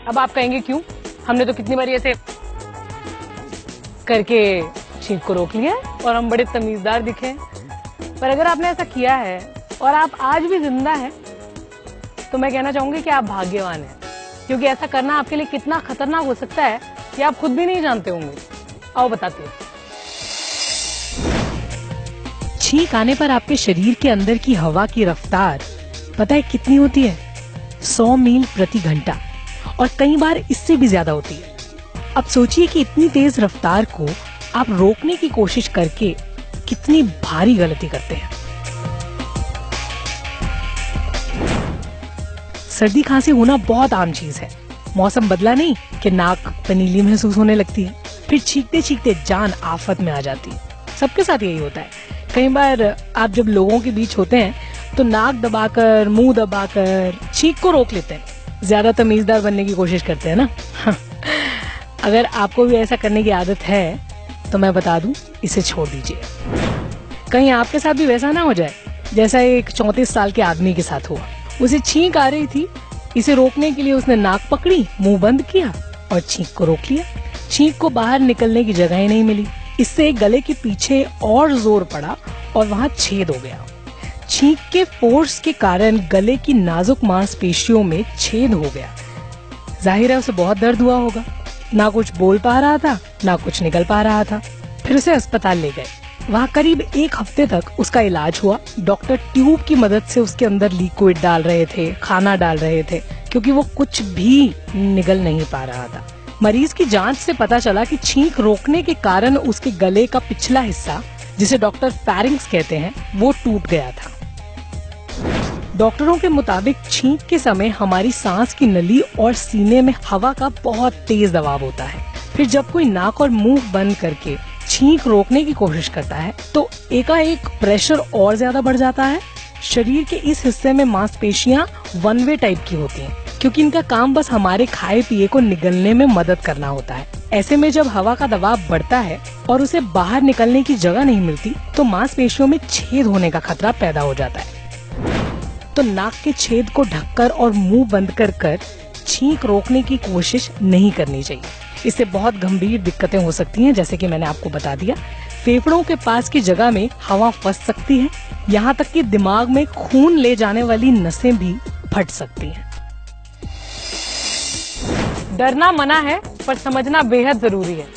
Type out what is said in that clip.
अब आप कहेंगे क्यों? हमने तो कितनी बार ऐसे करके छींक को रोक लिया है और हम बड़े तमीजदार दिखे हैं। पर अगर आपने ऐसा किया है और आप आज भी जिंदा हैं, तो मैं कहना चाहूंगी कि आप भाग्यवान हैं, क्योंकि ऐसा करना आपके लिए कितना खतरनाक हो सकता है कि आप खुद भी नहीं जानते होंगे। आओ बताती हूँ। छींक आने पर आपके शरीर के अंदर की हवा की रफ्तार पता है कितनी होती है? 100 मील प्रति घंटा, और कई बार इससे भी ज्यादा होती है। अब सोचिए कि इतनी तेज रफ्तार को आप रोकने की कोशिश करके कितनी भारी गलती करते हैं। सर्दी खांसी होना बहुत आम चीज है। मौसम बदला नहीं कि नाक पनीली महसूस होने लगती है, फिर चीखते चीखते जान आफत में आ जाती है। सबके साथ यही होता है। कई बार आप जब लोगों के बीच होते हैं तो नाक दबाकर, मुंह दबाकर छींक को रोक लेते हैं, ज्यादा तमीजदार बनने की कोशिश करते हैं ना। अगर आपको भी ऐसा करने की आदत है तो मैं बता दूं, इसे छोड़ दीजिए। कहीं आपके साथ भी वैसा ना हो जाए जैसा एक 34 साल के आदमी के साथ हुआ। उसे छींक आ रही थी, इसे रोकने के लिए उसने नाक पकड़ी, मुंह बंद किया और छींक को रोक लिया। छींक को बाहर निकलने की जगह ही नहीं मिली। इससे गले के पीछे और जोर पड़ा और वहां छेद हो गया। छींक के फोर्स के कारण गले की नाजुक मांसपेशियों में छेद हो गया। जाहिर है उसे बहुत दर्द हुआ होगा। ना कुछ बोल पा रहा था, ना कुछ निकल पा रहा था। फिर उसे अस्पताल ले गए। वहाँ करीब 1 हफ्ते तक उसका इलाज हुआ। डॉक्टर ट्यूब की मदद से उसके अंदर लिक्विड डाल रहे थे, खाना डाल रहे थे, क्योंकि वो कुछ भी निगल नहीं पा रहा था। मरीज की जांच से पता चला कि छींक रोकने के कारण उसके गले का पिछला हिस्सा, जिसे डॉक्टर फेरिंग्स कहते हैं, वो टूट गया था। डॉक्टरों के मुताबिक छींक के समय हमारी सांस की नली और सीने में हवा का बहुत तेज दबाव होता है। फिर जब कोई नाक और मुंह बंद करके छींक रोकने की कोशिश करता है तो एकाएक प्रेशर और ज्यादा बढ़ जाता है। शरीर के इस हिस्से में मांसपेशियां वन वे टाइप की होती हैं, क्योंकि इनका काम बस हमारे खाए पिए को निगलने में मदद करना होता है। ऐसे में जब हवा का दबाव बढ़ता है और उसे बाहर निकलने की जगह नहीं मिलती तो मांसपेशियों में छेद होने का खतरा पैदा हो जाता है। तो नाक के छेद को ढककर और मुंह बंद कर छींक रोकने की कोशिश नहीं करनी चाहिए। इससे बहुत गंभीर दिक्कतें हो सकती हैं, जैसे कि मैंने आपको बता दिया। फेफड़ों के पास की जगह में हवा फंस सकती है, यहाँ तक कि दिमाग में खून ले जाने वाली नसें भी फट सकती हैं। डरना मना है, पर समझना बेहद जरूरी है।